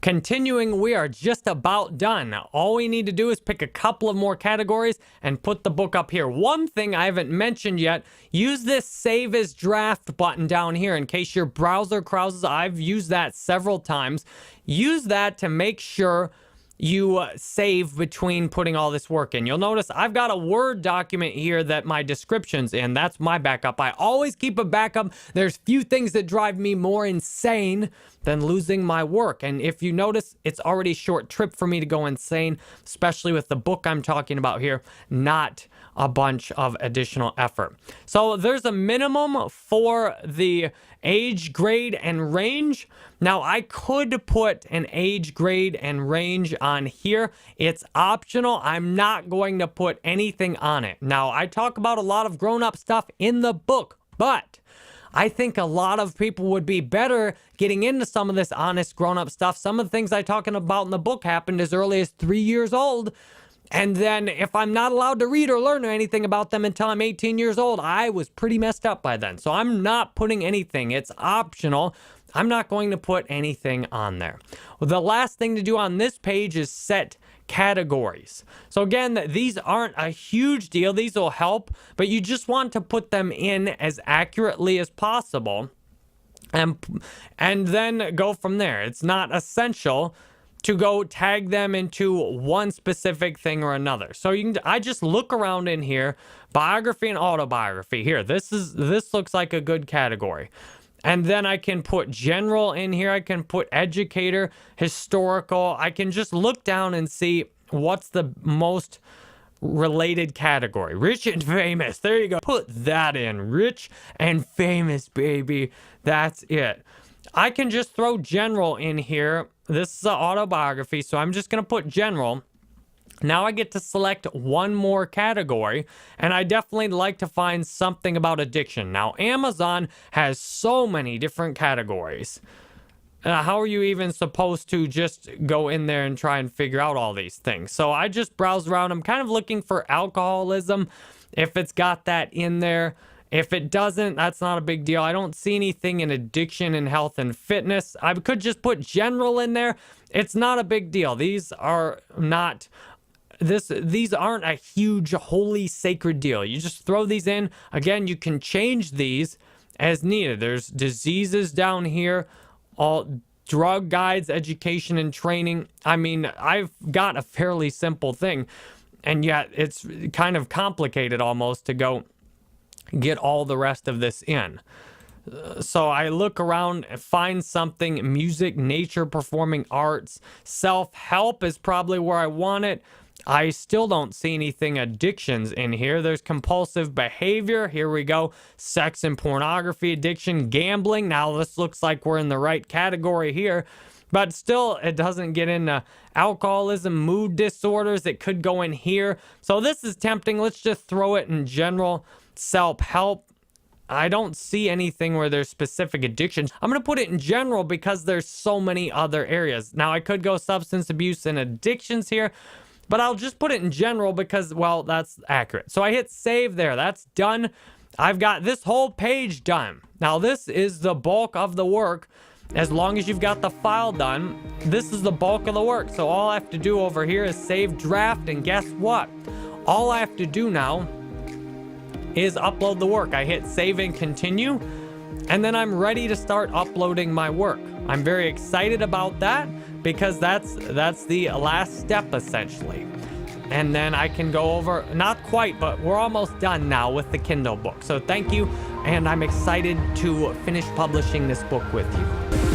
Continuing, we are just about done. All we need to do is pick a couple of more categories and put the book up here. One thing I haven't mentioned yet, use this Save as Draft button down here in case your browser crouses. I've used that several times. Use that to make sure you save between putting all this work in. You'll notice I've got a Word document here that my description's in. That's my backup. I always keep a backup. There's few things that drive me more insane than losing my work. And if you notice, it's already a short trip for me to go insane, especially with the book I'm talking about here, not a bunch of additional effort. So there's a minimum for the age, grade, and range. Now, I could put an age, grade, and range on here. It's optional. I'm not going to put anything on it. Now, I talk about a lot of grown-up stuff in the book, but I think a lot of people would be better getting into some of this honest grown-up stuff. Some of the things I'm talking about in the book happened as early as 3 years old. And then if I'm not allowed to read or learn anything about them until I'm 18 years old, I was pretty messed up by then. So I'm not putting anything. It's optional. I'm not going to put anything on there. Well, the last thing to do on this page is set categories. So again, these aren't a huge deal. These will help, but you just want to put them in as accurately as possible and then go from there. It's not essential to go tag them into one specific thing or another. So I just look around in here, biography and autobiography. Here, this looks like a good category. And then I can put general in here. I can put educator, historical. I can just look down and see what's the most related category. Rich and famous. There you go. Put that in. Rich and famous, baby. That's it. I can just throw general in here. This is an autobiography, so I'm just going to put general. Now I get to select one more category, and I definitely like to find something about addiction. Now, Amazon has so many different categories. How are you even supposed to just go in there and try and figure out all these things? So I just browse around. I'm kind of looking for alcoholism, if it's got that in there. If it doesn't, that's not a big deal. I don't see anything in addiction and health and fitness. I could just put general in there. It's not a big deal. These are not... These aren't a huge, holy, sacred deal. You just throw these in. Again, you can change these as needed. There's diseases down here, all drug guides, education and training. I mean, I've got a fairly simple thing, and yet it's kind of complicated almost to go get all the rest of this in. So I look around and find something, music, nature, performing arts, self-help is probably where I want it. I still don't see anything addictions in here. There's compulsive behavior. Here we go. Sex and pornography, addiction, gambling. Now this looks like we're in the right category here, but still it doesn't get into alcoholism, mood disorders. It could go in here. So this is tempting. Let's just throw it in general. Self-help. I don't see anything where there's specific addictions. I'm going to put it in general because there's so many other areas. Now I could go substance abuse and addictions here, but I'll just put it in general because, well, that's accurate. So I hit save there. That's done. I've got this whole page done. Now, this is the bulk of the work. As long as you've got the file done, this is the bulk of the work. So all I have to do over here is save draft, and guess what? All I have to do now is upload the work. I hit save and continue, and then I'm ready to start uploading my work. I'm very excited about that because that's the last step essentially. And then I can go over, not quite, but we're almost done now with the Kindle book. So thank you, and I'm excited to finish publishing this book with you.